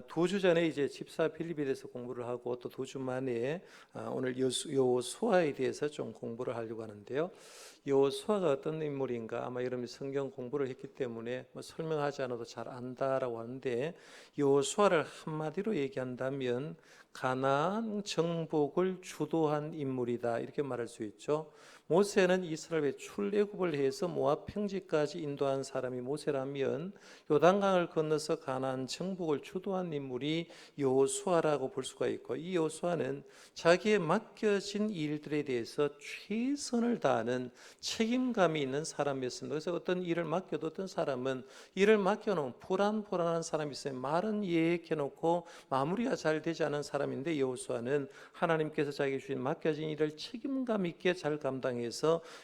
두 주 전에 이제 집사 빌립에 대해서 공부를 하고 또 두 주 만에 오늘 여호수아에 대해서 좀 공부를 하려고 하는데요. 여호수아가 어떤 인물인가 아마 여러분이 성경 공부를 했기 때문에 뭐 설명하지 않아도 잘 안다라고 하는데, 여호수아를 한마디로 얘기한다면 가나안 정복을 주도한 인물이다 이렇게 말할 수 있죠. 모세는 이스라엘의 출애굽을 해서 모압 평지까지 인도한 사람이 모세라면, 요단강을 건너서 가나안 정복을 주도한 인물이 여호수아라고 볼 수가 있고, 이 여호수아는 자기의 맡겨진 일들에 대해서 최선을 다하는 책임감이 있는 사람이었습니다. 그래서 어떤 일을 맡겨뒀던 사람은 일을 맡겨놓은 불안한 사람이 있어요. 말은 예약해놓고 마무리가 잘 되지 않은 사람인데, 여호수아는 하나님께서 자기에게 주신 맡겨진 일을 책임감 있게 잘 감당해서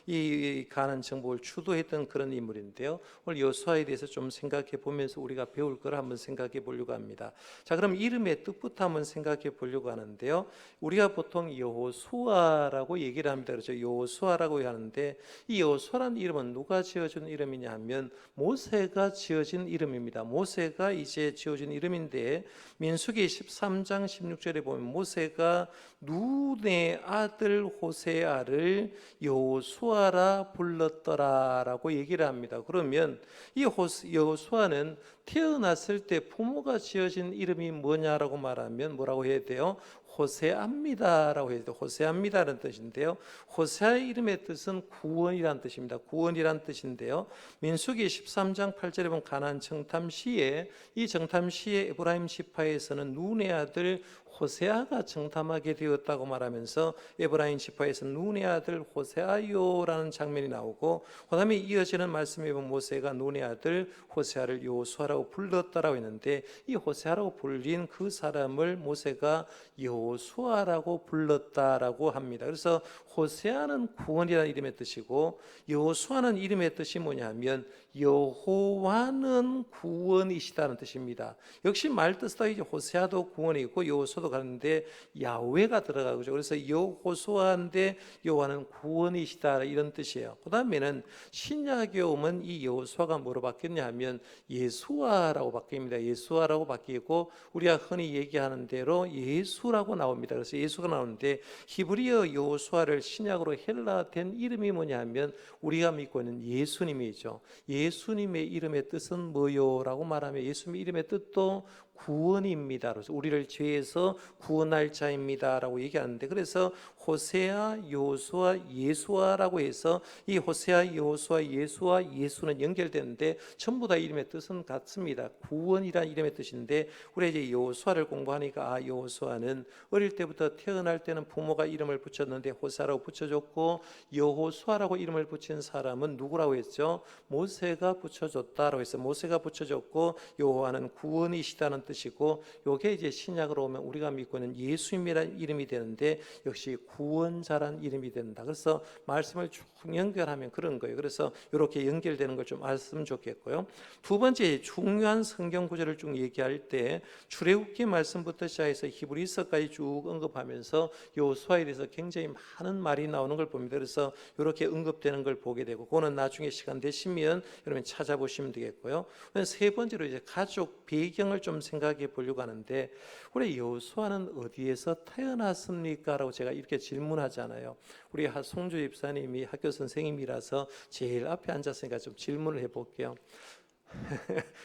이 가나안 정복을 주도했던 그런 인물인데요. 오늘 여호수아에 대해서 좀 생각해 보면서 우리가 배울 걸 한번 생각해 보려고 합니다. 자, 그럼 이름의 뜻부터 한번 생각해 보려고 하는데요. 우리가 보통 여호수아라고 얘기를 합니다. 그렇죠? 여호수아라고 하는데, 이 여호수아라는 이름은 누가 지어준 이름이냐 하면 모세가 지어진 이름입니다. 모세가 이제 지어준 이름인데, 민수기 13장 16절에 보면 모세가 눈의 아들 호세아를 여호수아라 불렀더라라고 얘기를 합니다. 그러면 이 여호수아는 태어났을 때 부모가 지어진 이름이 뭐냐라고 말하면 뭐라고 해야 돼요? 호세아입니다라고 해야 돼요. 호세아입니다라는 뜻인데요. 호세아의 이름의 뜻은 구원이라는 뜻입니다. 구원이라는 뜻인데요. 민수기 13장 8절에 보면 가나안 정탐시에, 이 정탐시에 에브라임 지파에서는 눈의 아들 호세아가 정탐하게 되었다고 말하면서 에브라임 지파에서 눈의 아들 호세아요라는 장면이 나오고, 그 다음에 이어지는 말씀에 보면 모세가 눈의 아들 호세아를 여호수아라고 불렀다라고 했는데, 이 호세아라고 불린 그 사람을 모세가 여호수아라고 불렀다라고 합니다. 그래서 호세아는 구원이라는 이름의 뜻이고, 여호수아는 이름의 뜻이 뭐냐면 여호와는 구원이시다는 뜻입니다. 역시 말 뜻도 이제 호세아도 구원이고 여호수아도 가는데 야훼가 들어가죠. 그래서 여호수아인데 여호와는 구원이시다 이런 뜻이에요. 그 다음에는 신약에 오면 이 여호수아가 뭐로 바뀌었냐 하면 예수아라고 바뀝니다. 예수아라고 바뀌고, 우리가 흔히 얘기하는 대로 예수라고 나옵니다. 그래서 예수가 나오는데, 히브리어 여호수아를 신약으로 헬라된 이름이 뭐냐 하면 우리가 믿고 있는 예수님이죠. 예수님의 이름의 뜻은 뭐요라고 말하면 예수님의 이름의 뜻도 구원입니다. 그래서 우리를 죄에서 구원할 자입니다라고 얘기하는데, 그래서 호세아, 여호수아, 예수아라고 해서 이 호세아, 여호수아, 예수아, 예수는 연결되는데 전부 다 이름의 뜻은 같습니다. 구원이라는 이름의 뜻인데, 우리가 이제 여호수아를 공부하니까 여호수아는 어릴 때부터 태어날 때는 부모가 이름을 붙였는데 호세아라고 붙여줬고, 여호수아라고 이름을 붙인 사람은 누구라고 했죠? 모세가 붙여줬다라고 해서 모세가 붙여줬고, 여호와는 구원이시다는 뜻이고, 요게 이제 신약으로 오면 우리가 믿고 있는 예수님이라는 이름이 되는데 역시 구원자란 이름이 된다. 그래서 말씀을 쭉 연결하면 그런 거예요. 그래서 이렇게 연결되는 걸 좀 알았으면 좋겠고요. 두 번째 중요한 성경 구절을 쭉 얘기할 때 출애굽기 말씀부터 시작해서 히브리서까지 쭉 언급하면서 여호수아에 대해서 굉장히 많은 말이 나오는 걸 봅니다. 그래서 이렇게 언급되는 걸 보게 되고, 그거는 나중에 시간 되시면 여러분 찾아보시면 되겠고요. 세 번째로 이제 가족 배경을 좀 생각해 보려고 하는데, 우리 여호수아는 어디에서 태어났습니까? 라고 제가 이렇게 질문하잖아요. 우리 송주 집사님이 학교 선생님이라서 제일 앞에 앉았으니까 좀 질문을 해볼게요.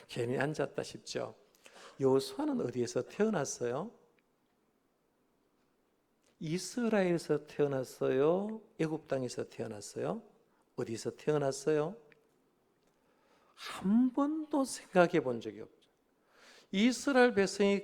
괜히 앉았다 싶죠? 여호수아는 어디에서 태어났어요? 이스라엘에서 태어났어요? 애굽 땅에서 태어났어요? 어디서 태어났어요? 한 번도 생각해 본 적이 없죠. 이스라엘 백성이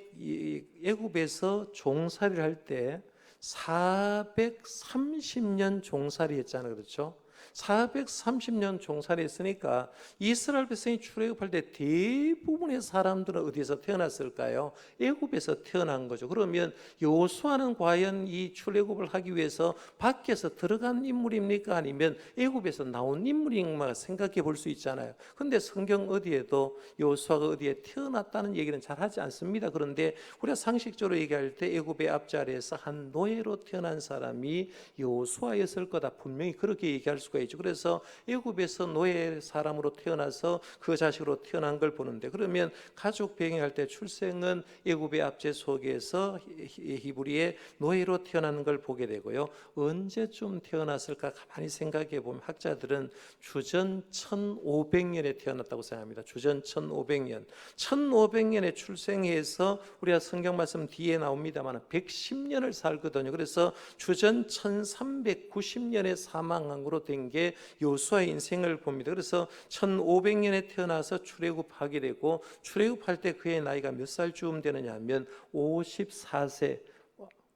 애굽에서 종살이를 할 때 430년 종살이 했잖아요. 그렇죠? 430년 종살이 했으니까 이스라엘 백성이 출애굽할 때 대부분의 사람들은 어디에서 태어났을까요? 애굽에서 태어난 거죠. 그러면 여호수아는 과연 이 출애굽을 하기 위해서 밖에서 들어간 인물입니까? 아니면 애굽에서 나온 인물인가 생각해 볼 수 있잖아요. 그런데 성경 어디에도 여호수아가 어디에 태어났다는 얘기는 잘 하지 않습니다. 그런데 우리가 상식적으로 얘기할 때 애굽의 앞자리에서 한 노예로 태어난 사람이 여호수아였을 거다, 분명히 그렇게 얘기할 수 수가 있죠. 그래서 애굽에서 노예 사람으로 태어나서 그 자식으로 태어난 걸 보는데, 그러면 가족 배경할 때 출생은 애굽의 압제 속에서 히브리의 노예로 태어나는 걸 보게 되고요. 언제쯤 태어났을까 가만히 생각해 보면 학자들은 주전 1500년에 태어났다고 생각합니다. 주전 1500년. 1500년에 출생해서 우리가 성경 말씀 뒤에 나옵니다만 110년을 살거든요. 그래서 주전 1390년에 사망한 거로 된 게 요수아의 인생을 봅니다. 그래서 1500년에 태어나서 출애굽하게 되고, 출애굽할 때 그의 나이가 몇 살쯤 되느냐 하면 54세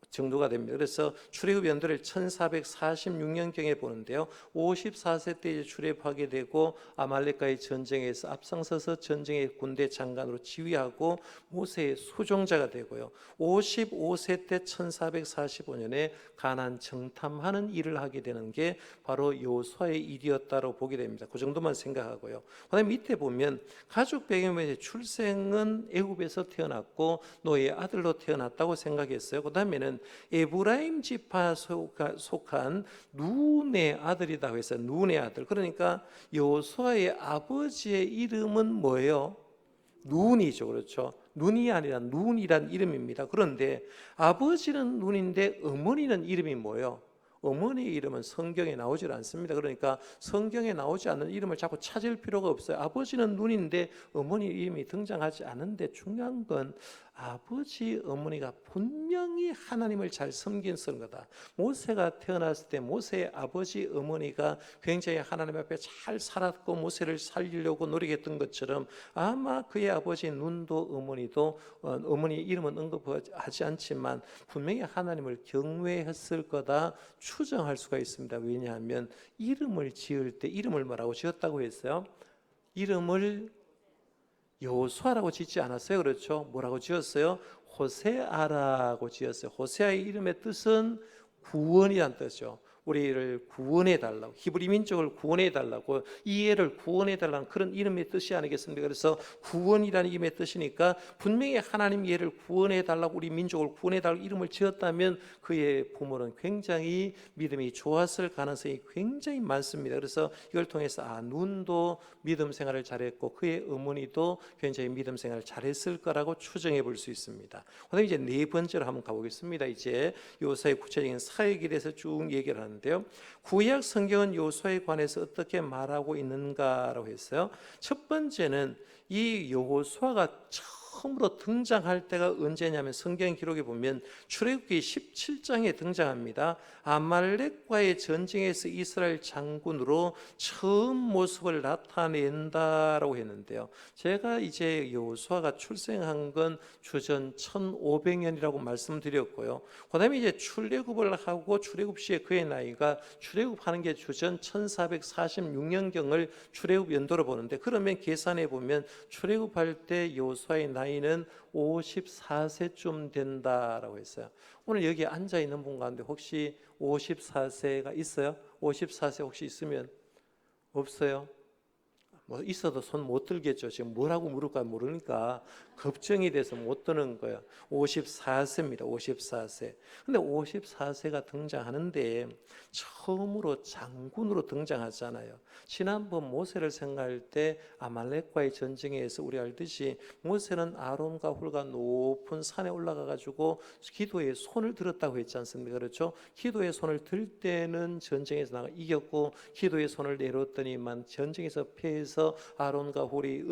정도가 됩니다. 그래서 출애굽 연도를 1446년경에 보는데요. 54세 때 출애굽하게 되고 아말렉과의 전쟁에서 앞장서서 전쟁의 군대 장관으로 지휘하고 모세의 수종자가 되고요. 55세 때 1445년에 가나안 정탐하는 일을 하게 되는 게 바로 요수아의 일이었다고 보게 됩니다. 그 정도만 생각하고요. 그다음에 밑에 보면 가족 배경에 출생은 애굽에서 태어났고 노예의 아들로 태어났다고 생각했어요. 그다음에는 에브라임 지파 속한 눈의 아들이라고 했어요. 눈의 아들. 그러니까 여호수아의 아버지의 이름은 뭐예요? 눈이죠. 그렇죠. 눈이 아니라 눈이란 이름입니다. 그런데 아버지는 눈인데 어머니는 이름이 뭐예요? 어머니의 이름은 성경에 나오질 않습니다. 그러니까 성경에 나오지 않는 이름을 자꾸 찾을 필요가 없어요. 아버지는 눈인데 어머니 이름이 등장하지 않은데, 중요한 건 아버지 어머니가 분명히 하나님을 잘 섬긴 거다. 모세가 태어났을 때 모세의 아버지 어머니가 굉장히 하나님 앞에 잘 살았고 모세를 살리려고 노력했던 것처럼, 아마 그의 아버지 눈도 어머니도 어머니 이름은 언급하지 않지만 분명히 하나님을 경외했을 거다 추정할 수가 있습니다. 왜냐하면 이름을 지을 때 이름을 뭐라고 지었다고 했어요? 이름을 여호수아라고 짓지 않았어요. 그렇죠? 뭐라고 지었어요? 호세아라고 지었어요. 호세아의 이름의 뜻은 구원이란 뜻이죠. 우리를 구원해 달라고, 히브리 민족을 구원해 달라고, 이해를 구원해 달라는 그런 이름의 뜻이 아니겠습니까? 그래서 구원이라는 이름의 뜻이니까 분명히 하나님 이해를 구원해 달라고, 우리 민족을 구원해 달라고 이름을 지었다면 그의 부모는 굉장히 믿음이 좋았을 가능성이 굉장히 많습니다. 그래서 이걸 통해서 눈도 믿음 생활을 잘했고 그의 어머니도 굉장히 믿음 생활을 잘했을 거라고 추정해 볼 수 있습니다. 그다음에 이제 네 번째로 한번 가보겠습니다. 이제 요사의 구체적인 사역에 대해서 쭉 얘기를 하는데요. 구약 성경은 여호수아에 관해서 어떻게 말하고 있는가라고 했어요. 첫 번째는 이 여호수아가 처음으로 등장할 때가 언제냐면, 성경 기록에 보면 출애굽기 17장에 등장합니다. 아말렉과의 전쟁에서 이스라엘 장군으로 처음 모습을 나타낸다라고 했는데요. 제가 이제 여호수아가 출생한 건 주전 1500년이라고 말씀드렸고요. 그다음에 이제 출애굽을 하고 출애굽 시에 그의 나이가, 출애굽하는 게 주전 1446년경을 출애굽 연도로 보는데, 그러면 계산해 보면 출애굽할 때 여호수아의 나이는 54세쯤 된다라고 했어요. 오늘 여기 앉아 있는 분 가운데 혹시 54세가 있어요? 54세 혹시 있으면? 없어요? 뭐 있어도 손 못 들겠죠. 지금 뭐라고 물을까 모르니까 걱정이 돼서 못 드는 거예요. 54세입니다. 54세. 근데 54세가 등장하는데 처음으로 장군으로 등장하잖아요. 지난번 모세를 생각할 때 아말렉과의 전쟁에서 우리 알듯이 모세는 아론과 훌과 높은 산에 올라가 가지고 기도에 손을 들었다고 했지 않습니까? 그렇죠? 기도에 손을 들 때는 전쟁에서 나가 이겼고, 기도에 손을 내렸더니만 전쟁에서 패해서 아론과 훌이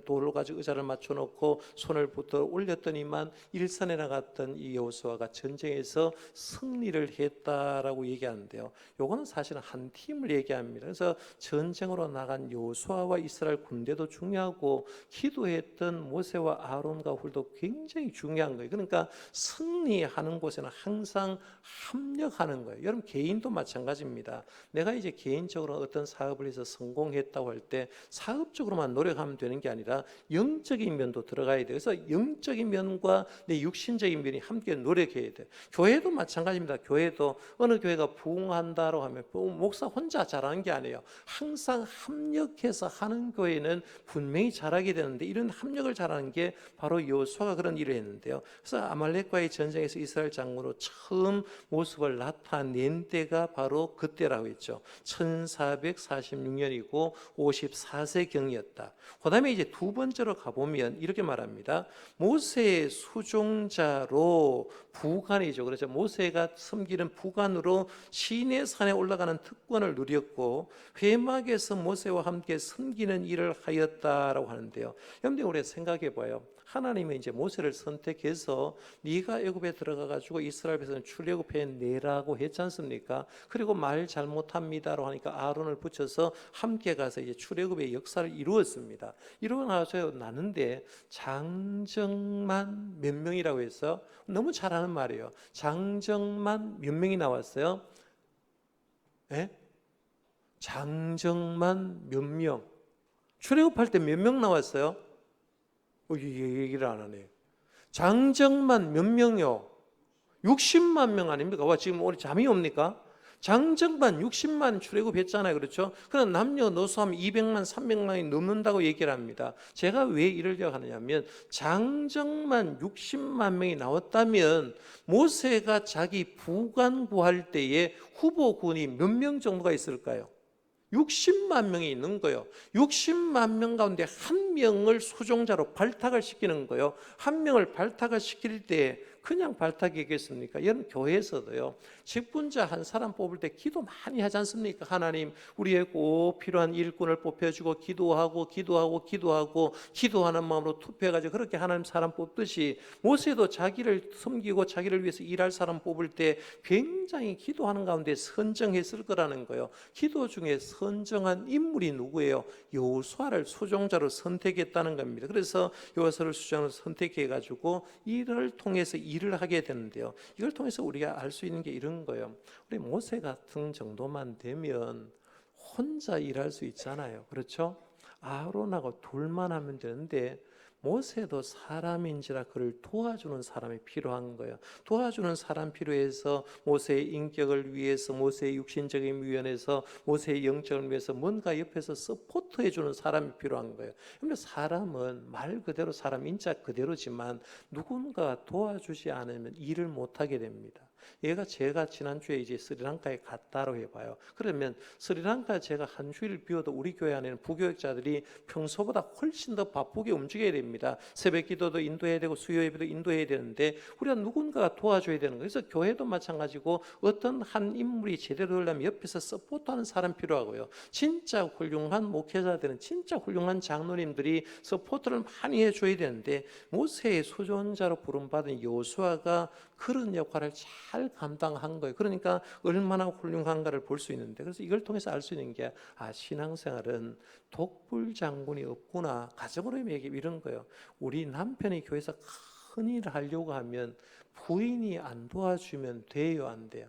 돌을 가지고 의자를 맞춰 놓고 손을 붙어 올렸더니만 일산에 나갔던 이 여호수아가 전쟁에서 승리를 했다라고 얘기하는데요. 요거는 사실은 한 팀을 얘기합니다. 그래서 전쟁으로 나간 여호수아와 이스라엘 군대도 중요하고 기도했던 모세와 아론과 훌도 굉장히 중요한 거예요. 그러니까 승리하는 곳에는 항상 합력하는 거예요. 여러분 개인도 마찬가지입니다. 내가 이제 개인적으로 어떤 사업을 해서 성공했다고 할 때 사업적으로만 노력하면 되는 게 아니라 영적인 면도 들어가야 돼요. 그래서 영적인 면과 내 육신적인 면이 함께 노력해야 돼요. 교회도 마찬가지입니다. 교회도 어느 교회가 부흥한다고 하면 목사 혼자 잘하는 게 아니에요. 항상 합력해서 하는 교회는 분명히 잘하게 되는데, 이런 합력을 잘하는 게 바로 여호수아가 그런 일을 했는데요. 그래서 아말렉과의 전쟁에서 이스라엘 장군으로 처음 모습을 나타낸 때가 바로 그때라고 했죠. 1446년이고 54세경이었다. 그 다음에 이제 두 번째로 가보면 이렇게 말합니다. 모세의 수종자로 부관이죠. 그래서 모세가 섬기는 부관으로 시내산에 올라가는 특권을 누렸고 회막에서 모세와 함께 섬기는 일을 하였다라고 하는데요. 여러분들 우리 생각해 봐요. 하나님이 이제 모세를 선택해서 네가 애굽에 들어가 가지고 이스라엘 백성을 출애굽해 내라고 했지 않습니까? 그리고 말 잘못합니다라고 하니까 아론을 붙여서 함께 가서 이제 출애굽의 역사를 이루었습니다. 이루고 나서 나는데 장정만 몇 명이라고 해서 너무 잘하는 말이에요. 장정만 몇 명이 나왔어요? 예? 장정만 몇 명? 출애굽할 때 몇 명 나왔어요? 얘기를 안 하네. 장정만 몇 명이요? 60만 명 아닙니까? 와, 지금 우리 잠이 옵니까? 장정만 60만 출애굽했잖아요. 그렇죠? 그럼 남녀노소 하면 200만, 300만이 넘는다고 얘기를 합니다. 제가 왜 이러려고 하느냐면 장정만 60만 명이 나왔다면 모세가 자기 부관 구할 때에 후보군이 몇 명 정도가 있을까요? 60만 명이 있는 거예요. 60만 명 가운데 한 명을 수종자로 발탁을 시키는 거예요. 한 명을 발탁을 시킬 때 그냥 발탁이겠습니까? 여러분 교회에서도요, 직분자 한 사람 뽑을 때 기도 많이 하지 않습니까? 하나님 우리의 꼭 필요한 일꾼을 뽑혀주고 기도하고 기도하는 마음으로 투표해가지고 그렇게 하나님 사람 뽑듯이 모세도 자기를 섬기고 자기를 위해서 일할 사람 뽑을 때 굉장히 기도하는 가운데 선정했을 거라는 거예요. 기도 중에 선정한 인물이 누구예요? 여호수아를 수종자로 선택했다는 겁니다. 그래서 여호수아를 수종자로 선택해가지고 이를 통해서 일을 하게 되는데요. 이걸 통해서 우리가 알 수 있는 게 이런 거예요. 우리 모세 같은 정도만 되면 혼자 일할 수 있잖아요. 그렇죠? 아론하고 둘만 하면 되는데 모세도 사람인지라 그를 도와주는 사람이 필요한 거예요. 도와주는 사람 필요해서 모세의 인격을 위해서, 모세의 육신적인 위원에서, 모세의 영적을 위해서 뭔가 옆에서 서포트해 주는 사람이 필요한 거예요. 그런데 사람은 말 그대로 사람 인자 그대로지만 누군가 도와주지 않으면 일을 못하게 됩니다. 제가 지난주에 이제 스리랑카에 갔다고 해봐요. 그러면 스리랑카 제가 한 주일 비워도 우리 교회 안에는 부교육자들이 평소보다 훨씬 더 바쁘게 움직여야 됩니다. 새벽 기도도 인도해야 되고 수요 예배도 인도해야 되는데 우리가 누군가가 도와줘야 되는 거예요. 그래서 교회도 마찬가지고 어떤 한 인물이 제대로 되려면 옆에서 서포트하는 사람 필요하고요. 진짜 훌륭한 목회자들은, 진짜 훌륭한 장로님들이 서포트를 많이 해줘야 되는데 모세의 수종자로 부름받은 여호수아가 그런 역할을 잘 감당한 거예요. 그러니까 얼마나 훌륭한가를 볼 수 있는데, 그래서 이걸 통해서 알 수 있는 게 신앙생활은 독불 장군이 없구나. 가정으로 얘기 이런 거예요. 우리 남편이 교회에서 큰 일을 하려고 하면 부인이 안 도와주면 돼요, 안 돼요?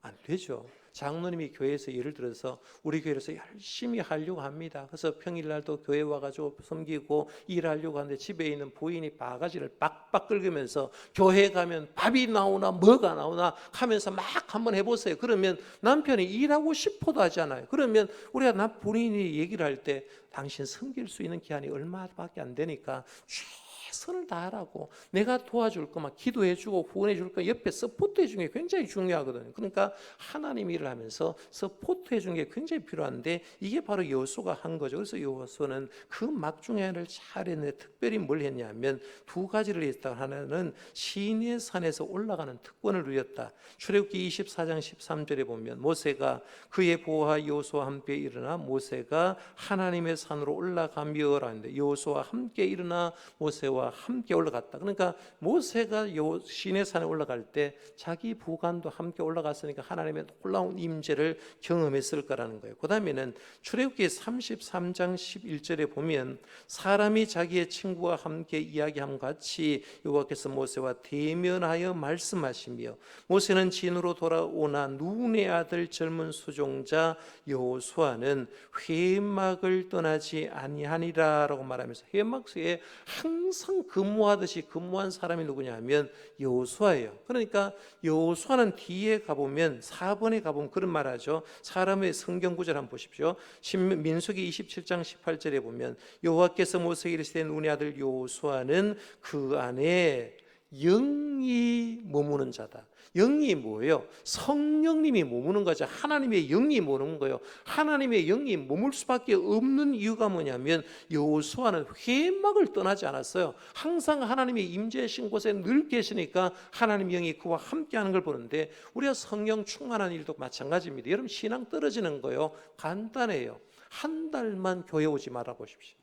안 되죠. 장로님이 교회에서 예를 들어서 우리 교회에서 열심히 하려고 합니다. 그래서 평일날도 교회 와가지고 섬기고 일하려고 하는데 집에 있는 부인이 바가지를 빡빡 긁으면서 교회 가면 밥이 나오나 뭐가 나오나 하면서 막 한번 해보세요. 그러면 남편이 일하고 싶어도 하잖아요. 그러면 우리가 본인이 얘기를 할 때 당신 섬길 수 있는 기한이 얼마밖에 안 되니까 최선을 다하라고, 내가 도와줄 거만 기도해주고 후원해줄 거 옆에 서포트해주는 게 굉장히 중요하거든요. 그러니까 하나님 일을 하면서 서포트해주는 게 굉장히 필요한데 이게 바로 여호수아가 한 거죠. 그래서 여호수아는 그 막중야를 잘했는데 특별히 뭘 했냐면 두 가지를 했다. 하나는 시내산에서 올라가는 특권을 누렸다. 출애굽기 24장 13절에 보면 모세가 그의 보호와 여호수아와 함께 일어나 모세가 하나님의 산으로 올라가며 라는데 여호수아와 함께 일어나 모세와 모세와 함께 올라갔다. 그러니까 모세가 요 시내산에 올라갈 때 자기 부관도 함께 올라갔으니까 하나님의 놀라운 임재를 경험했을 거라는 거예요. 그 다음에는 출애굽기 33장 11절에 보면 사람이 자기의 친구와 함께 이야기함과 같이 여호와께서 모세와 대면하여 말씀하시며 모세는 진으로 돌아오나 눈의 아들 젊은 수종자 여호수아는 회막을 떠나지 아니하니라라고 말하면서 회막에 항상 근무하듯이 근무한 사람이 누구냐 하면 여호수아예요. 그러니까 여호수아는 뒤에 가보면 4번에 가보면 그런 말하죠. 사람의 성경 구절 한번 보십시오. 민수기 27장 18절에 보면 여호와께서 모세에게 이르시되 눈의 아들 여호수아는 그 안에 영이 머무는 자다. 영이 뭐예요? 성령님이 머무는 거죠. 하나님의 영이 머무는 거예요. 하나님의 영이 머물 수밖에 없는 이유가 뭐냐면 여호수아는 회막을 떠나지 않았어요. 항상 하나님의 임재하신 곳에 늘 계시니까 하나님의 영이 그와 함께하는 걸 보는데 우리가 성령 충만한 일도 마찬가지입니다. 여러분 신앙 떨어지는 거요 간단해요. 한 달만 교회 오지 말아 보십시오.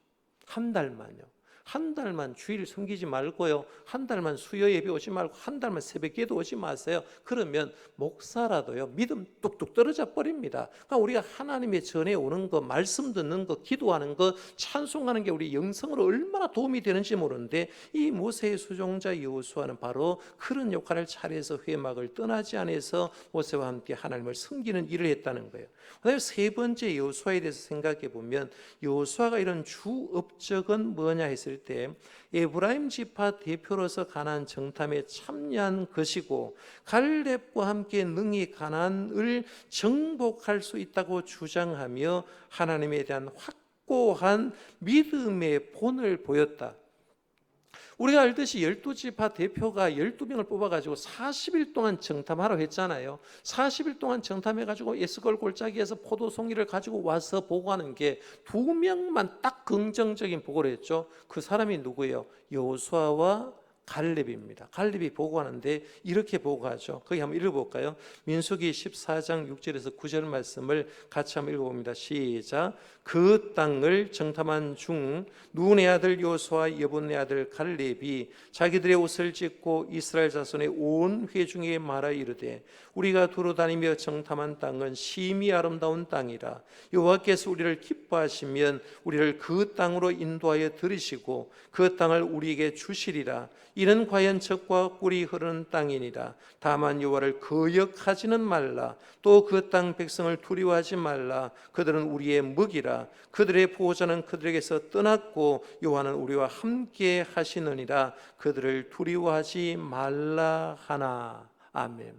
한 달만요. 한 달만 주일 섬기지 말고요. 한 달만 수요 예배 오지 말고 한 달만 새벽기도 오지 마세요. 그러면 목사라도요 믿음 뚝뚝 떨어져 버립니다. 그러니까 우리가 하나님의 전에 오는 거, 말씀 듣는 거, 기도하는 거, 찬송하는 게 우리 영성으로 얼마나 도움이 되는지 모르는데 이 모세의 수종자 여호수아는 바로 그런 역할을 잘해서 회막을 떠나지 않아서 모세와 함께 하나님을 섬기는 일을 했다는 거예요. 그다음에 세 번째 여호수아에 대해서 생각해 보면 여호수아가 이런 주 업적은 뭐냐 했을 때 에브라임 지파 대표로서 가나안 정탐에 참여한 것이고 갈렙과 함께 능히 가나안을 정복할 수 있다고 주장하며 하나님에 대한 확고한 믿음의 본을 보였다. 우리가 알듯이 12지파 대표가 12명을 뽑아가지고 40일 동안 정탐하라고 했잖아요. 40일 동안 정탐해가지고 에스골 골짜기에서 포도송이를 가지고 와서 보고하는 게 2명만 딱 긍정적인 보고를 했죠. 그 사람이 누구예요? 여호수아와 갈렙입니다. 갈렙이 보고하는데 이렇게 보고하죠. 거기 한번 읽어볼까요? 민수기 14장 6절에서 9절 말씀을 같이 한번 읽어봅니다. 시작. 그 땅을 정탐한 중 눈의 아들 여호수아 여분의 아들 갈렙이 자기들의 옷을 찢고 이스라엘 자손의 온 회중에게 말하 이르되 우리가 두루 다니며 정탐한 땅은 심히 아름다운 땅이라 여호와께서 우리를 기뻐하시면 우리를 그 땅으로 인도하여 들이시고 그 땅을 우리에게 주시리라. 이는 과연 젖과 꿀이 흐르는 땅이니라. 다만 여호와를 거역하지는 말라. 또 그 땅 백성을 두려워하지 말라. 그들은 우리의 먹이라. 그들의 보호자는 그들에게서 떠났고 여호와는 우리와 함께 하시느니라. 그들을 두려워하지 말라 하나. 아멘.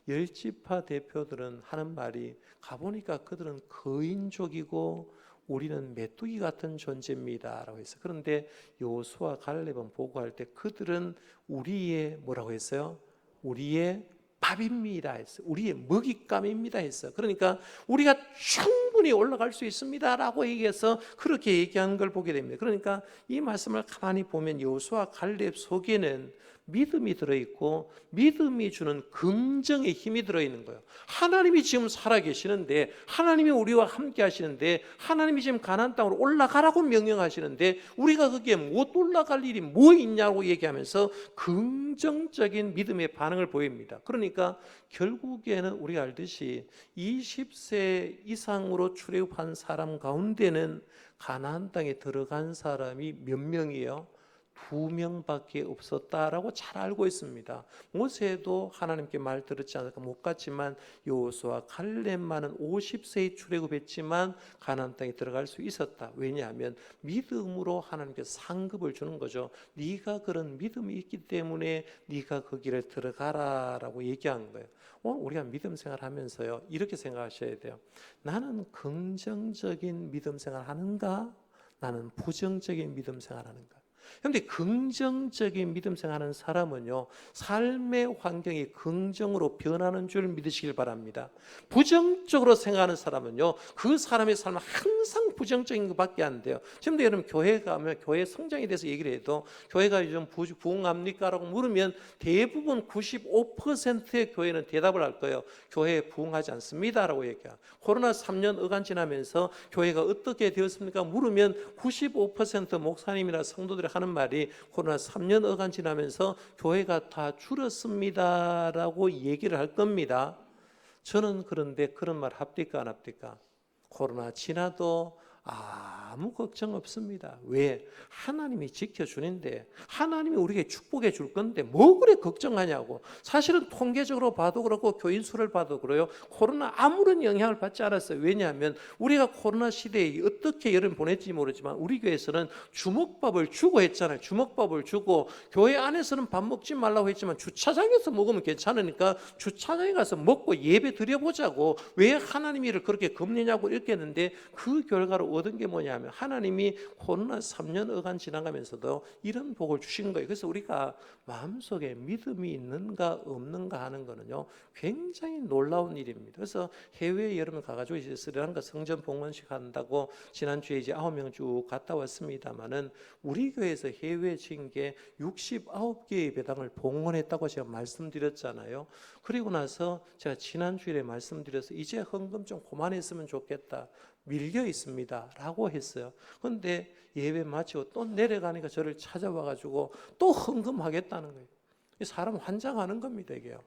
10지파 대표들은 하는 말이 가보니까 그들은 거인족이고 우리는 메뚜기 같은 존재입니다 라고 했어요. 그런데 여호수아 갈렙은 보고할 때 그들은 우리의 뭐라고 했어요? 우리의 밥입니다 했어요. 우리의 먹잇감입니다 했어요. 그러니까 우리가 충분히 올라갈 수 있습니다 라고 얘기해서 그렇게 얘기한 걸 보게 됩니다. 그러니까 이 말씀을 가만히 보면 여호수아 갈렙 속에는 믿음이 들어있고 믿음이 주는 긍정의 힘이 들어있는 거예요. 하나님이 지금 살아계시는데 하나님이 우리와 함께 하시는데 하나님이 지금 가나안 땅으로 올라가라고 명령하시는데 우리가 거기에 못 올라갈 일이 뭐 있냐고 얘기하면서 긍정적인 믿음의 반응을 보입니다. 그러니까 결국에는 우리가 알듯이 20세 이상으로 출애굽한 사람 가운데는 가나안 땅에 들어간 사람이 몇 명이에요? 2명밖에 없었다라고 잘 알고 있습니다. 모세도 하나님께 말 들었지 않을까 못 갔지만 여호수아 갈렙만은 50세에 출애굽했지만 가나안 땅에 들어갈 수 있었다. 왜냐하면 믿음으로 하나님께서 상급을 주는 거죠. 네가 그런 믿음이 있기 때문에 네가 그 길에 들어가라라고 얘기한 거예요. 우리가 믿음 생활하면서요 이렇게 생각하셔야 돼요. 나는 긍정적인 믿음 생활하는가? 나는 부정적인 믿음 생활하는가? 그런데 긍정적인 믿음 생활하는 사람은요 삶의 환경이 긍정으로 변하는 줄 믿으시길 바랍니다. 부정적으로 생각하는 사람은요 그 사람의 삶은 항상 부정적인 것밖에 안 돼요. 지금도 여러분 교회 가면 교회 성장에 대해서 얘기를 해도 교회가 요즘 부흥합니까? 라고 물으면 대부분 95%의 교회는 대답을 할 거예요. 교회 부흥하지 않습니다 라고 얘기해요. 코로나 3년 어간 지나면서 교회가 어떻게 되었습니까? 물으면 95% 목사님이나 성도들이 하는 말이 코로나 3년 어간 지나면서 교회가 다 줄었습니다라고 얘기를 할 겁니다. 저는 그런데 그런 말 합니까 안 합니까? 코로나 지나도 아무 걱정 없습니다. 왜? 하나님이 지켜주는데, 하나님이 우리에게 축복해 줄 건데 뭐 그래 걱정하냐고. 사실은 통계적으로 봐도 그렇고 교인 수를 봐도 그래요. 코로나 아무런 영향을 받지 않았어요. 왜냐하면 우리가 코로나 시대에 어떻게 여름 보냈지 모르지만 우리 교회에서는 주먹밥을 주고 했잖아요. 주먹밥을 주고 교회 안에서는 밥 먹지 말라고 했지만 주차장에서 먹으면 괜찮으니까 주차장에 가서 먹고 예배 드려보자고. 왜 하나님이 이를 그렇게 겁내냐고 이렇게 했는데, 그 결과로 얻은 게 뭐냐면 하나님이 코로나 3년 어간 지나가면서도 이런 복을 주신 거예요. 그래서 우리가 마음속에 믿음이 있는가 없는가 하는 거는요 굉장히 놀라운 일입니다. 그래서 해외에 여러분 가가지고 이제 스리랑카 성전 봉헌식 한다고 지난주에 이제 9명 쭉 갔다 왔습니다만은, 우리 교회에서 해외에 진 게 69개의 배당을 봉헌했다고 제가 말씀드렸잖아요. 그리고 나서 제가 지난주에 말씀드려서 이제 헌금 좀 그만했으면 좋겠다, 밀려 있습니다 라고 했어요. 그런데 예배 마치고 또 내려가니까 저를 찾아와가지고 또 헌금하겠다는 거예요. 사람 환장하는 겁니다 이게요.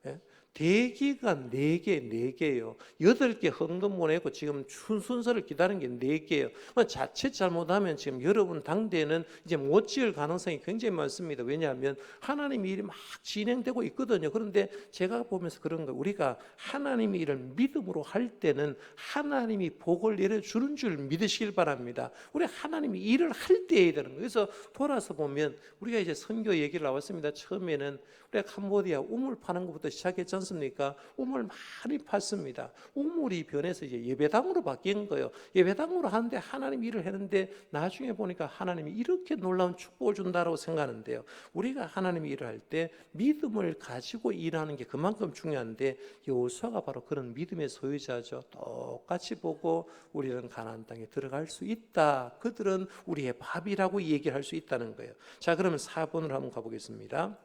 예? 대기가 4개예요. 8개 헌금 보내고 지금 순서를 기다리는 게 4개예요. 자칫 잘못하면 지금 여러분 당대에는 이제 못 지을 가능성이 굉장히 많습니다. 왜냐하면 하나님의 일이 막 진행되고 있거든요. 그런데 제가 보면서 그런 거예요. 우리가 하나님의 일을 믿음으로 할 때는 하나님이 복을 내려주는 줄 믿으시길 바랍니다. 우리 하나님이 일을 할 때 해야 되는 거예요. 그래서 돌아서 보면 우리가 이제 선교 얘기를 나왔습니다. 처음에는 우리가 캄보디아 우물 파는 것부터 시작했지 않습니까? 우물 많이 팠습니다. 우물이 변해서 이제 예배당으로 바뀐 거예요. 예배당으로 하는데 하나님 일을 했는데 나중에 보니까 하나님이 이렇게 놀라운 축복을 준다라고 생각하는데요. 우리가 하나님의 일을 할 때 믿음을 가지고 일하는 게 그만큼 중요한데, 여호수아가 바로 그런 믿음의 소유자죠. 똑같이 보고 우리는 가나안 땅에 들어갈 수 있다. 그들은 우리의 밥이라고 얘기할 수 있다는 거예요. 자, 그러면 4번으로 한번 가보겠습니다.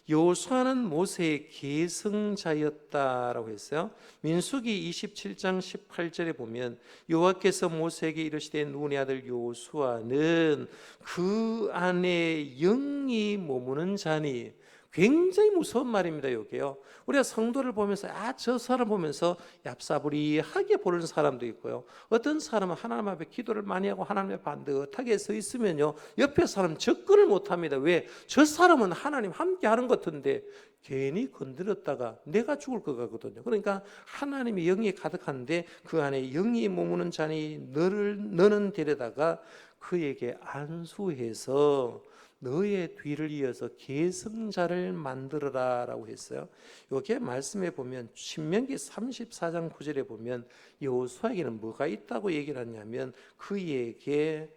여호수아는 모세의 계승자였다라고 했어요. 민수기 27장 18절에 보면 여호와께서 모세에게 이르시되 눈의 아들 여호수아는 그 안에 영이 머무는 자니. 굉장히 무서운 말입니다. 여기요. 우리가 성도를 보면서 저 사람 보면서 얍사부리하게 보는 사람도 있고요. 어떤 사람은 하나님 앞에 기도를 많이 하고 하나님 앞에 반듯하게 서 있으면요 옆에 사람 접근을 못합니다. 왜? 저 사람은 하나님 함께 하는 것 같은데 괜히 건드렸다가 내가 죽을 것 같거든요. 그러니까 하나님의 영이 가득한데 그 안에 영이 머무는 자니 너는 데려다가 그에게 안수해서 너의 뒤를 이어서 계승자를 만들어라 라고 했어요. 여기에 말씀해 보면 신명기 34장 9절에 보면 여호수아에게는 뭐가 있다고 얘기를 하냐면 그에게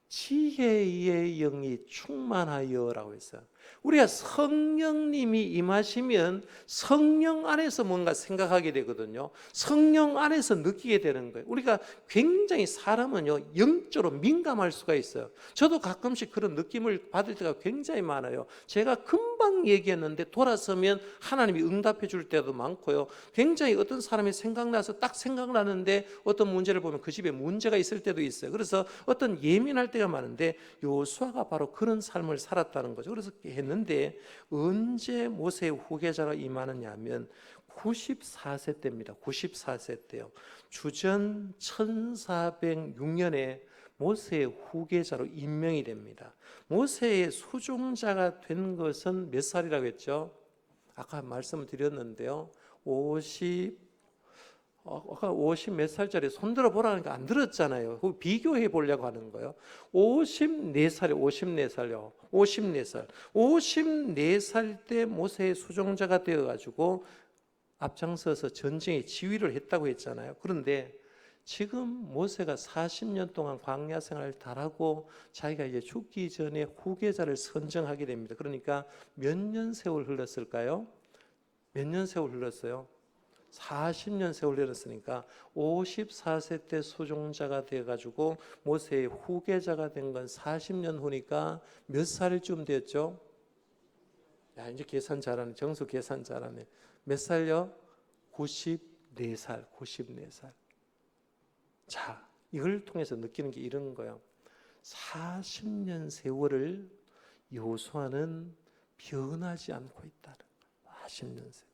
지혜의 영이 충만하여라고 했어요. 우리가 성령님이 임하시면 성령 안에서 뭔가 생각하게 되거든요. 성령 안에서 느끼게 되는 거예요. 우리가 굉장히 사람은요 영적으로 민감할 수가 있어요. 저도 가끔씩 그런 느낌을 받을 때가 굉장히 많아요. 제가 금방 얘기했는데 돌아서면 하나님이 응답해 줄 때도 많고요. 굉장히 어떤 사람이 생각나서 딱 생각나는데 어떤 문제를 보면 그 집에 문제가 있을 때도 있어요. 그래서 어떤 예민할 때가 많은데 여호수아가 바로 그런 삶을 살았다는 거죠. 그래서 했는데 언제 모세의 후계자가 임하느냐 하면 94세 때입니다. 94세 때요. 주전 1406년에 모세의 후계자로 임명이 됩니다. 모세의 수종자가 된 것은 몇 살이라고 했죠? 아까 말씀을 드렸는데요. 50 몇 살짜리 손들어 보라니까 안 들었잖아요. 그거 비교해 보려고 하는 거예요. 54살이요. 54살. 54살 때 모세의 수종자가 되어가지고 앞장서서 전쟁에 지휘를 했다고 했잖아요. 그런데 지금 모세가 40년 동안 광야 생활을 다하고 자기가 이제 죽기 전에 후계자를 선정하게 됩니다. 그러니까 몇 년 세월 흘렀을까요? 몇 년 세월 흘렀어요? 40년 세월 흘렀으니까 54세 때 수종자가 돼가지고 모세의 후계자가 된 건 40년 후니까 몇 살쯤 됐죠? 야, 이제 계산 잘하네. 정수 계산 잘하네. 몇 살요? 94살. 자, 이걸 통해서 느끼는 게 이런 거예요. 40년 세월을 여호수아는 변하지 않고 있다는 거예요. 40년 세월.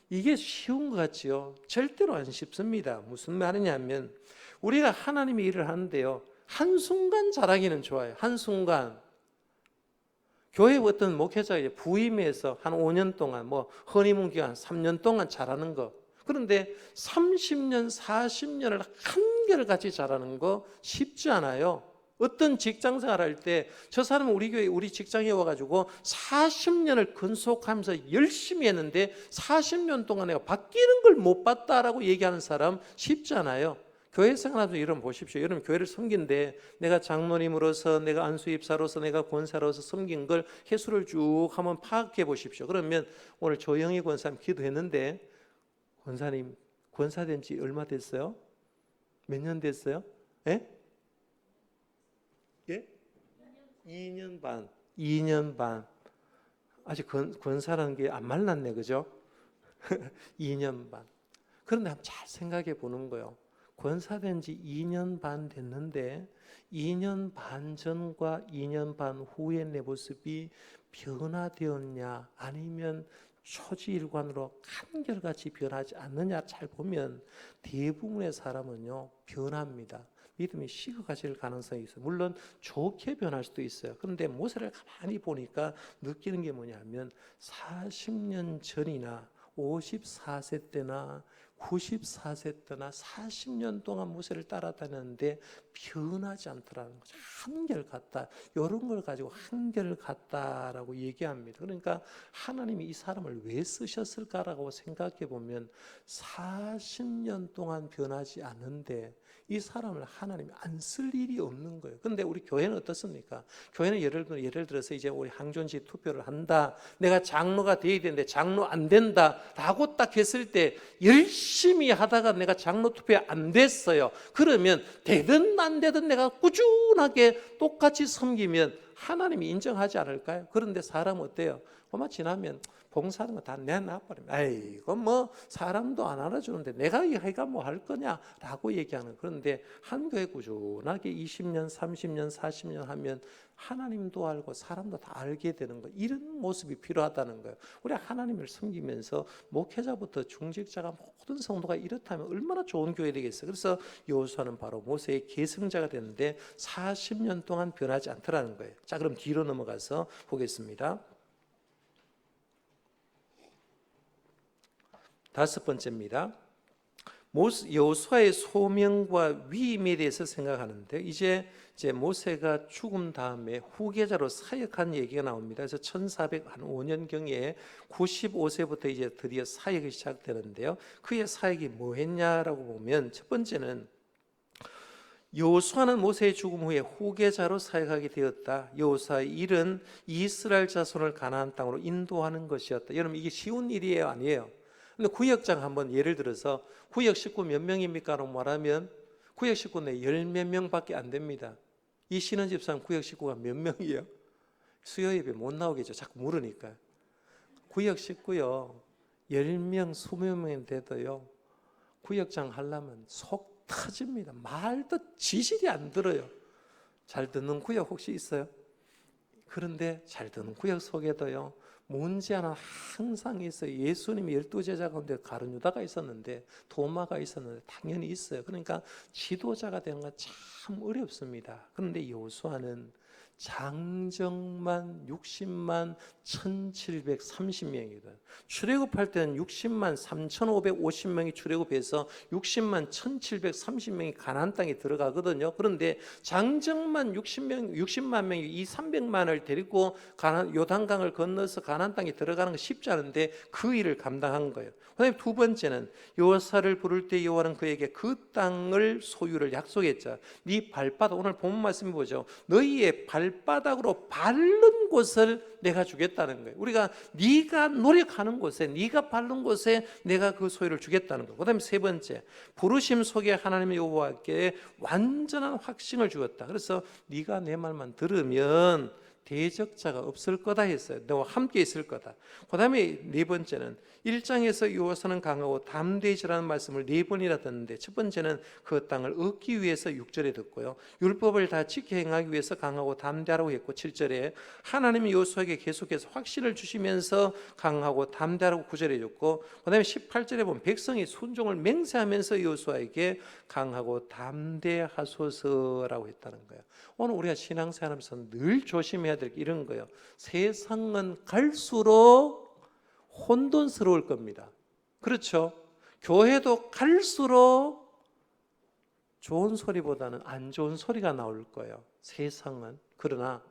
이게 쉬운 것 같지요? 절대로 안 쉽습니다. 무슨 말이냐면 우리가 하나님의 일을 하는데요, 한순간 잘하기는 좋아요. 한순간. 교회 어떤 목회자가 부임해서 한 5년 동안, 허니문 기간 3년 동안 잘하는 거. 그런데 30년, 40년을 한결같이 잘하는 거 쉽지 않아요. 어떤 직장 생활할 때 저 사람은 우리 교회, 우리 직장에 와가지고 40년을 근속하면서 열심히 했는데 40년 동안 내가 바뀌는 걸 못 봤다라고 얘기하는 사람 쉽지 않아요. 교회 생활도 여러분 보십시오. 여러분 교회를 섬긴데 내가 장로님으로서, 내가 안수입사로서, 내가 권사로서 섬긴 걸 횟수를 쭉 한번 파악해 보십시오. 그러면 오늘 조영희 권사님 기도했는데, 권사님 권사된 지 얼마 됐어요? 몇 년 됐어요? 예? 예? 2년 반. 2년 반. 아직 권사라는 게 안 말랐네, 그죠? 2년 반. 그런데 한번 잘 생각해 보는 거예요. 권사된 지 2년 반 됐는데 2년 반 전과 2년 반 후의 내 모습이 변화되었냐, 아니면 초지일관으로 한결같이 변하지 않느냐, 잘 보면 대부분의 사람은요 변합니다. 믿음이 식어가실 가능성이 있어요. 물론 좋게 변할 수도 있어요. 그런데 모세를 가만히 보니까 느끼는 게 뭐냐면 40년 전이나 54세 때나 94세 때나 40년 동안 모세를 따라다녔는데 변하지 않더라는 거죠. 한결같다. 이런 걸 가지고 한결같다라고 얘기합니다. 그러니까 하나님이 이 사람을 왜 쓰셨을까라고 생각해 보면 40년 동안 변하지 않는데 이 사람을 하나님이 안 쓸 일이 없는 거예요. 그런데 우리 교회는 어떻습니까? 교회는 예를 들어서 이제 우리 항존지 투표를 한다. 내가 장로가 돼야 되는데 장로 안 된다라고 딱 했을 때 열심히 하다가 내가 장로 투표에 안 됐어요. 그러면 되든 안 되든 내가 꾸준하게 똑같이 섬기면 하나님이 인정하지 않을까요? 그런데 사람은 어때요? 얼마 지나면 봉사하는 거 다 내놔버립니다. 아이고 사람도 안 알아주는데 내가 이가 뭐 할 거냐라고 얘기하는. 그런데 한 교회 꾸준하게 20년, 30년, 40년 하면 하나님도 알고 사람도 다 알게 되는 거. 이런 모습이 필요하다는 거예요. 우리 하나님을 섬기면서 목회자부터 중직자가 모든 성도가 이렇다면 얼마나 좋은 교회 되겠어요. 그래서 여호수아는 바로 모세의 계승자가 됐는데 40년 동안 변하지 않더라는 거예요. 자, 그럼 뒤로 넘어가서 보겠습니다. 5번째입니다. 여호수아의 소명과 위임에 대해서 생각하는데, 이제 모세가 죽은 다음에 후계자로 사역한 얘기가 나옵니다. 그래서 1405년경에 95세부터 이제 드디어 사역이 시작되는데요. 그의 사역이 뭐 했냐라고 보면, 첫 번째는 여호수아는 모세의 죽음 후에 후계자로 사역하게 되었다. 여호수아의 일은 이스라엘 자손을 가나안 땅으로 인도하는 것이었다. 여러분, 이게 쉬운 일이에요, 아니에요? 근데 구역장 한번 예를 들어서 구역 식구 몇 명입니까? 라고 말하면 구역 식구 내 10몇 명밖에 안 됩니다. 이 신원집사는 구역 식구가 몇 명이에요? 수요 예배 못 나오겠죠. 자꾸 물으니까. 구역 식구요 10명, 20명 돼도요 구역장 하려면 속 터집니다. 말도 지질이 안 들어요. 잘 듣는 구역 혹시 있어요? 그런데 잘 듣는 구역 속에도요 문제 하나 항상 있어요. 예수님이 12제자 가운데 가룟 유다가 있었는데, 도마가 있었는데 당연히 있어요. 그러니까 지도자가 되는 건 참 어렵습니다. 그런데 여호수아는 장정만 60만 1730명이거든. 출애굽할 때는 60만 3550명이 출애굽해서 60만 1730명이 가나안 땅에 들어가거든요. 그런데 장정만 60만 명이 이 300만을 데리고 요단강을 건너서 가나안 땅에 들어가는 거 쉽지 않은데 그 일을 감당한 거예요. 그다음에 두 번째는 여호사를 부를 때 여호와는 그에게 그 땅을 소유를 약속했죠. 네 발바닥, 오늘 본문 말씀 보죠. 너희의 발바닥으로 밟는 곳을 내가 주겠다는 거예요. 우리가 네가 노력하는 곳에, 네가 밟는 곳에 내가 그 소유를 주겠다는 거예요. 그다음에 세 번째, 부르심 속에 하나님의 여호와께 완전한 확신을 주었다. 그래서 네가 내 말만 들으면 대적자가 없을 거다 했어요. 너와 함께 있을 거다. 그 다음에 네 번째는 1장에서 여호와는 강하고 담대해지라는 말씀을 4번이나 듣는데, 첫 번째는 그 땅을 얻기 위해서 6절에 듣고요, 율법을 다 지켜 행하기 위해서 강하고 담대하라고 했고, 7절에 하나님이 여호수아에게 계속해서 확신을 주시면서 강하고 담대하라고 9절에 줬고, 그 다음에 18절에 보면 백성이 순종을 맹세하면서 여호수아에게 강하고 담대하소서라고 했다는 거예요. 오늘 우리가 신앙생활하면서 늘 조심해야 될 게 이런 거예요. 세상은 갈수록 혼돈스러울 겁니다. 그렇죠? 교회도 갈수록 좋은 소리보다는 안 좋은 소리가 나올 거예요. 세상은. 그러나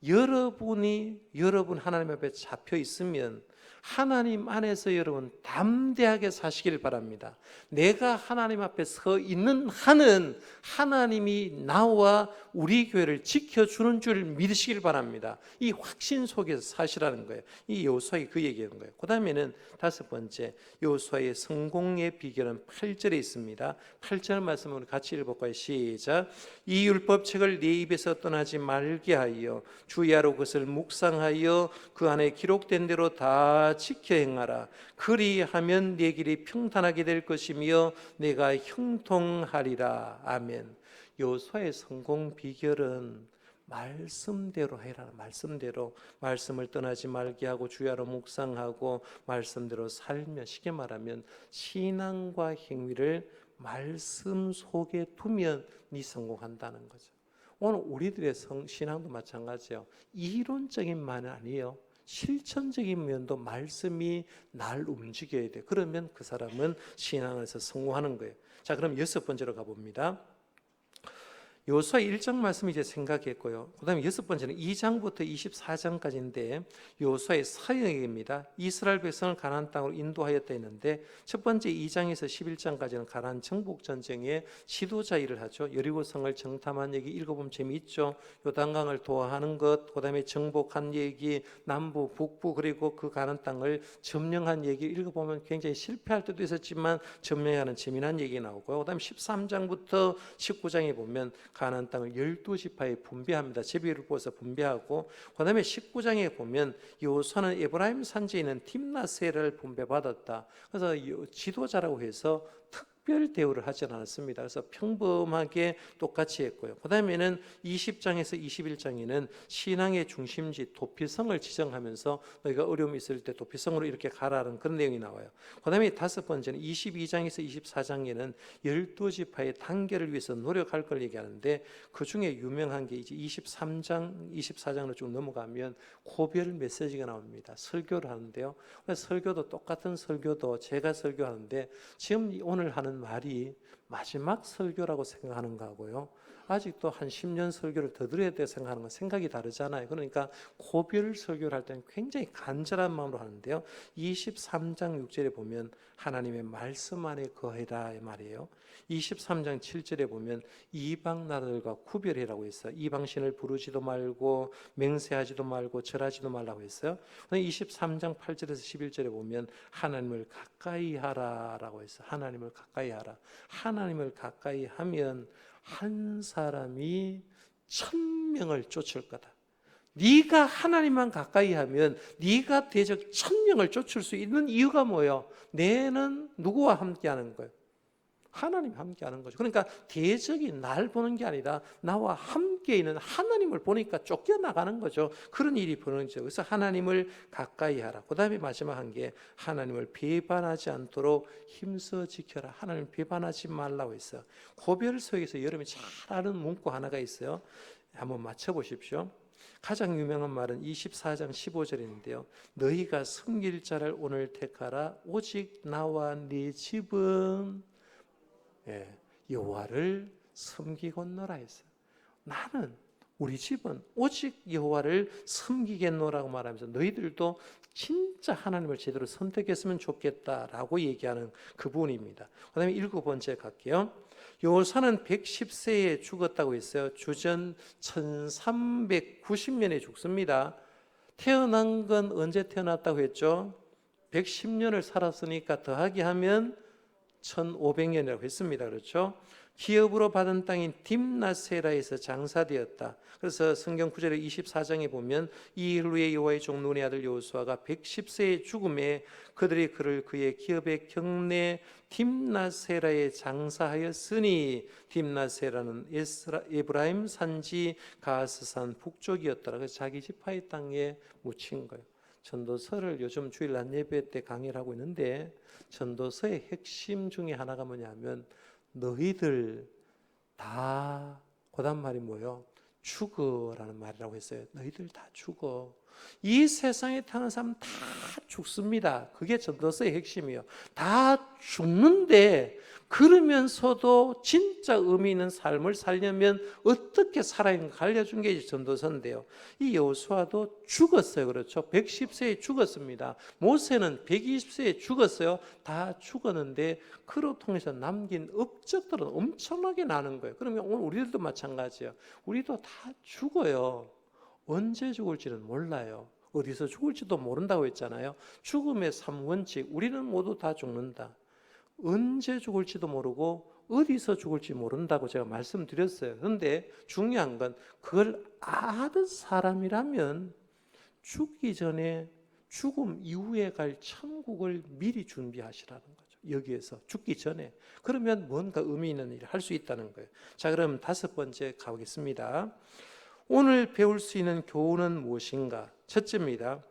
여러분 하나님 앞에 잡혀 있으면 하나님 안에서 여러분 담대하게 사시길 바랍니다. 내가 하나님 앞에 서 있는 한은 하나님이 나와 우리 교회를 지켜주는 줄 믿으시길 바랍니다. 이 확신 속에서 사시라는 거예요. 이 여호수아가 그 얘기하는 거예요. 그 다음에는 다섯 번째, 여호수아의 성공의 비결은 8절에 있습니다. 8절 말씀을 우리 같이 읽어볼까요? 시작. 이 율법책을 네 입에서 떠나지 말게 하여 주야로 그것을 묵상하여 그 안에 기록된 대로 다 지켜 행하라. 그리하면 네 길이 평탄하게 될 것이며 내가 형통하리라. 아멘. 여호수아의 성공 비결은 말씀대로 해라. 말씀대로, 말씀을 떠나지 말게 하고 주야로 묵상하고 말씀대로 살며, 쉽게 말하면 신앙과 행위를 말씀 속에 두면 네 성공한다는 거죠. 오늘 우리들의 신앙도 마찬가지예요. 이론적인만은 아니에요. 실천적인 면도 말씀이 날 움직여야 돼. 그러면 그 사람은 신앙에서 성공하는 거예요. 자, 그럼 여섯 번째로 가봅니다. 여호수아 1장 말씀 이제 생각했고요. 그 다음에 여섯 번째는 2장부터 24장까지인데 여호수아의 사역입니다. 이스라엘 백성을 가나안 땅으로 인도하였다 했는데, 첫 번째 2장에서 11장까지는 가나안 정복 전쟁의 지도자 일을 하죠. 여리고성을 정탐한 얘기 읽어보면 재미있죠. 요단강을 도하하는 것, 그 다음에 정복한 얘기, 남부, 북부, 그리고 그 가나안 땅을 점령한 얘기 읽어보면 굉장히 실패할 때도 있었지만 점령하는 재미난 얘기 나오고요. 그 다음에 13장부터 19장에 보면 가나안 땅을 12지파에 분배합니다. 제비를 뽑아서 분배하고, 그 다음에 19장에 보면 여호수아는 에브라임 산지에 있는 딥나세를 분배받았다. 그래서 지도자라고 해서 특별 대우를 하지 않았습니다. 그래서 평범하게 똑같이 했고요. 그 다음에는 20장에서 21장에는 신앙의 중심지 도피성을 지정하면서 너희가 어려움이 있을 때 도피성으로 이렇게 가라는 그런 내용이 나와요. 그 다음에 다섯 번째는 22장에서 24장에는 12지파의 단결을 위해서 노력할 걸 얘기하는데, 그 중에 유명한 게 이제 23장, 24장으로 쭉 넘어가면 고별 메시지가 나옵니다. 설교를 하는데요. 설교도 똑같은 설교도 제가 설교하는데 지금 오늘 하는 말이 마지막 설교라고 생각하는 거하고요, 아직도 한 10년 설교를 더 들어야 돼 생각하는 건 생각이 다르잖아요. 그러니까 고별 설교를 할 때는 굉장히 간절한 마음으로 하는데요, 23장 6절에 보면 하나님의 말씀 안에 거해라 이 말이에요. 23장 7절에 보면 이방 나라들과 구별해라고 했어요. 이방신을 부르지도 말고 맹세하지도 말고 절하지도 말라고 했어요. 23장 8절에서 11절에 보면 하나님을 가까이 하라라고 했어요. 하나님을 가까이 하라. 하나님을 가까이 하면 한 사람이 1000명을 쫓을 거다. 네가 하나님만 가까이 하면 네가 대적 1000명을 쫓을 수 있는 이유가 뭐예요? 내는 누구와 함께하는 거예요? 하나님 함께하는 거죠. 그러니까 대적이 날 보는 게 아니라 나와 함께 있는 하나님을 보니까 쫓겨나가는 거죠. 그런 일이 벌어지죠. 그래서 하나님을 가까이 하라. 그 다음에 마지막 한 게 하나님을 배반하지 않도록 힘써 지켜라. 하나님을 배반하지 말라고 했어요. 고별 속에서 여러분이 잘 아는 문구 하나가 있어요. 한번 맞춰보십시오. 가장 유명한 말은 24장 15절인데요. 너희가 섬길 자를 오늘 택하라. 오직 나와 네 집은 여호와를 섬기겠노라 했어요. 나는, 우리 집은 오직 여호와를 섬기겠노라고 말하면서 너희들도 진짜 하나님을 제대로 선택했으면 좋겠다라고 얘기하는 그 부분입니다. 그 다음에 7번째 갈게요. 여호수아는 110세에 죽었다고 했어요. 주전 1390년에 죽습니다. 태어난 건 언제 태어났다고 했죠? 110년을 살았으니까 더하기 하면 1500년이라고 했습니다. 그렇죠? 기업으로 받은 땅인 딥나세라에서 장사되었다. 그래서 성경 9절의 24장에 보면 이 일 후에 여호와의 종 눈의 아들 여호수아가 110세의 죽음에 그들이 그를 그의 기업의 경내 딥나세라에 장사하였으니, 딥나세라는 에브라임 산지 가스산 북쪽이었더라. 그래서 자기 지파의 땅에 묻힌 거예요. 전도서를 요즘 주일날 예배 때 강의를 하고 있는데, 전도서의 핵심 중에 하나가 뭐냐면 너희들 다, 그다음 말이 뭐예요? 죽어라는 말이라고 했어요. 너희들 다 죽어. 이 세상에 타는 사람 다 죽습니다. 그게 전도서의 핵심이에요. 다 죽는데 그러면서도 진짜 의미 있는 삶을 살려면 어떻게 살아야 하는가 알려준 게 전도서인데요. 이 여호수아도 죽었어요. 그렇죠? 110세에 죽었습니다. 모세는 120세에 죽었어요. 다 죽었는데 그로 통해서 남긴 업적들은 엄청나게 나는 거예요. 그러면 오늘 우리들도 마찬가지예요. 우리도 다 죽어요. 언제 죽을지는 몰라요. 어디서 죽을지도 모른다고 했잖아요. 죽음의 3원칙, 우리는 모두 다 죽는다. 언제 죽을지도 모르고 어디서 죽을지 모른다고 제가 말씀드렸어요. 그런데 중요한 건 그걸 아는 사람이라면 죽기 전에 죽음 이후에 갈 천국을 미리 준비하시라는 거죠. 여기에서 죽기 전에. 그러면 뭔가 의미 있는 일을 할 수 있다는 거예요. 자, 그럼 5번째 가보겠습니다. 오늘 배울 수 있는 교훈은 무엇인가? 첫째입니다.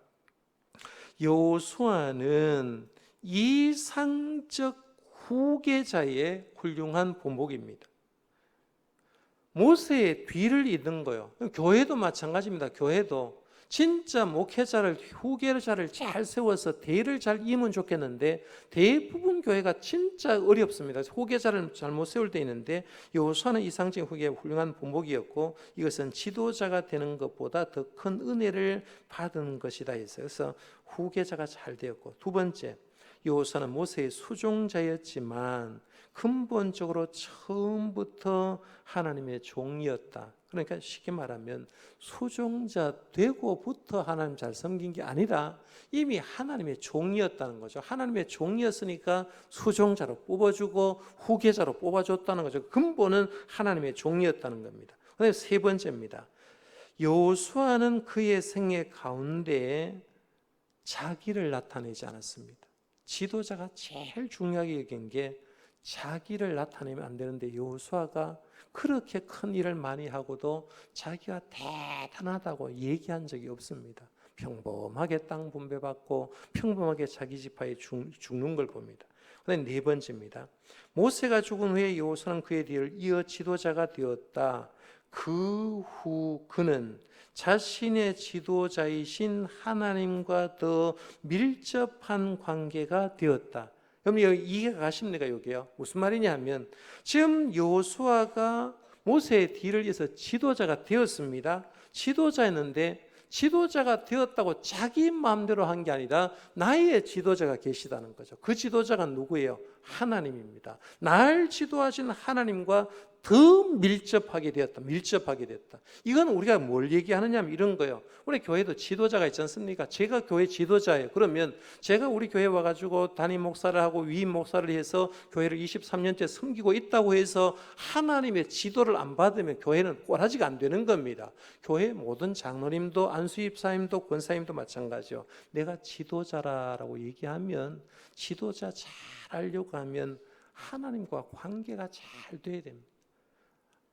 여호수아는 이상적 후계자의 훌륭한 본보기입니다. 모세의 뒤를 잇는 거예요. 교회도 마찬가지입니다. 교회도 진짜 목회자를, 후계자를 잘 세워서 대를 잘 이으면 좋겠는데 대부분 교회가 진짜 어렵습니다. 후계자를 잘못 세울 때 있는데 여호수아는 이상적인 후계의 훌륭한 본보기였고, 이것은 지도자가 되는 것보다 더 큰 은혜를 받은 것이다 했어요. 그래서 후계자가 잘 되었고, 2번째, 여호수아는 모세의 수종자였지만 근본적으로 처음부터 하나님의 종이었다. 그러니까 쉽게 말하면 수종자 되고부터 하나님 잘 섬긴 게 아니라 이미 하나님의 종이었다는 거죠. 하나님의 종이었으니까 수종자로 뽑아주고 후계자로 뽑아줬다는 거죠. 근본은 하나님의 종이었다는 겁니다. 그다음에 3번째입니다. 여호수아는 그의 생애 가운데 자기를 나타내지 않았습니다. 지도자가 제일 중요하게 여긴 게 자기를 나타내면 안 되는데, 여호수아가 그렇게 큰 일을 많이 하고도 자기가 대단하다고 얘기한 적이 없습니다. 평범하게 땅 분배받고 평범하게 자기 지파에 죽는 걸 봅니다. 그다음에 4번째입니다. 모세가 죽은 후에 여호수아는 그의 뒤를 이어 지도자가 되었다. 그 후 그는 자신의 지도자이신 하나님과 더 밀접한 관계가 되었다. 그럼 이해가 가십니까? 여기요. 무슨 말이냐 하면 지금 여호수아가 모세의 뒤를 이어서 지도자가 되었습니다. 지도자였는데 지도자가 되었다고 자기 마음대로 한 게 아니라 나의 지도자가 계시다는 거죠. 그 지도자가 누구예요? 하나님입니다. 날 지도하신 하나님과 더 밀접하게 되었다. 밀접하게 됐다. 이건 우리가 뭘 얘기하느냐 하면 이런 거예요. 우리 교회도 지도자가 있지 않습니까? 제가 교회 지도자예요. 그러면 제가 우리 교회 와가지고 담임 목사를 하고 위임 목사를 해서 교회를 23년째 섬기고 있다고 해서 하나님의 지도를 안 받으면 교회는 꼬라지가 안 되는 겁니다. 교회 모든 장로님도 안수입사님도 권사님도 마찬가지요. 내가 지도자라고 얘기하면 지도자 잘 하려고 하면 하나님과 관계가 잘 돼야 됩니다.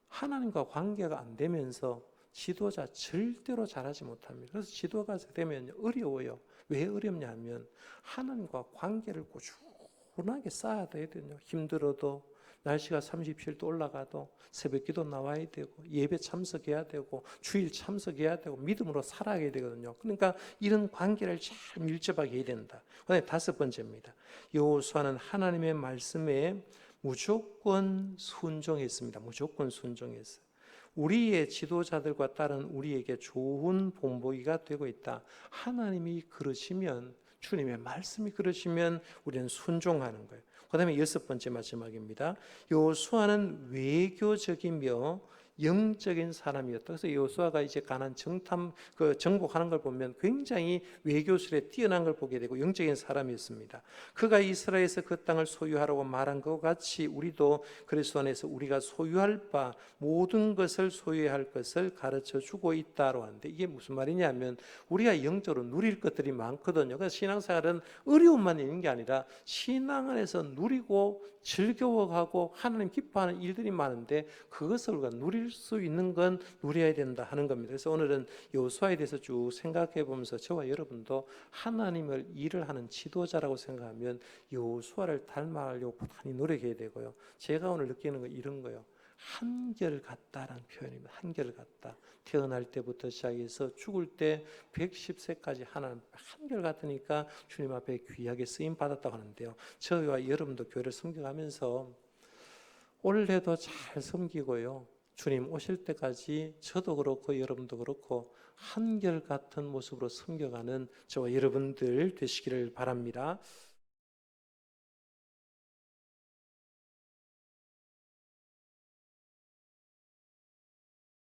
하나님과 관계가 안 되면서 지도자 절대로 잘하지 못합니다. 그래서 지도가 되면 어려워요. 왜 어렵냐 하면 하나님과 관계를 꾸준하게 쌓아야 되거든요. 힘들어도, 날씨가 37도 올라가도 새벽기도 나와야 되고, 예배 참석해야 되고, 주일 참석해야 되고, 믿음으로 살아야 되거든요. 그러니까 이런 관계를 잘 밀접하게 해야 된다. 그다음에 5번째입니다. 여호수아는 하나님의 말씀에 무조건 순종했습니다. 무조건 순종했어요. 우리의 지도자들과 딸은 우리에게 좋은 본보기가 되고 있다. 하나님이 그러시면, 주님의 말씀이 그러시면 우리는 순종하는 거예요. 그 다음에 6번째 마지막입니다. 여호수아는 외교적이며 영적인 사람이었다. 그래서 여호수아가 이제 가나안 정복하는 걸 보면 굉장히 외교술에 뛰어난 걸 보게 되고 영적인 사람이었습니다. 그가 이스라엘에서 그 땅을 소유하라고 말한 것 같이 우리도 그리스도 안에서 우리가 소유할 바 모든 것을 소유해야 할 것을 가르쳐 주고 있다고 하는데, 이게 무슨 말이냐면 우리가 영적으로 누릴 것들이 많거든요. 그래서 신앙생활은 어려움만 있는 게 아니라 신앙 안에서 누리고 즐거워하고 하나님 기뻐하는 일들이 많은데 그것을 우리가 누릴 수 있는 건 누려야 된다 하는 겁니다. 그래서 오늘은 여호수아에 대해서 쭉 생각해 보면서 저와 여러분도 하나님을 일을 하는 지도자라고 생각하면 여호수아를 닮아가려고 부단히 노력해야 되고요. 제가 오늘 느끼는 건 이런 거예요. 한결같다라는 표현입니다. 한결같다. 태어날 때부터 시작해서 죽을 때 110세까지 하나님 한결같으니까 주님 앞에 귀하게 쓰임 받았다고 하는데요. 저와 여러분도 교회를 섬겨가면서 올해도 잘 섬기고요. 주님 오실 때까지 저도 그렇고 여러분도 그렇고 한결같은 모습으로 섬겨가는 저와 여러분들 되시기를 바랍니다.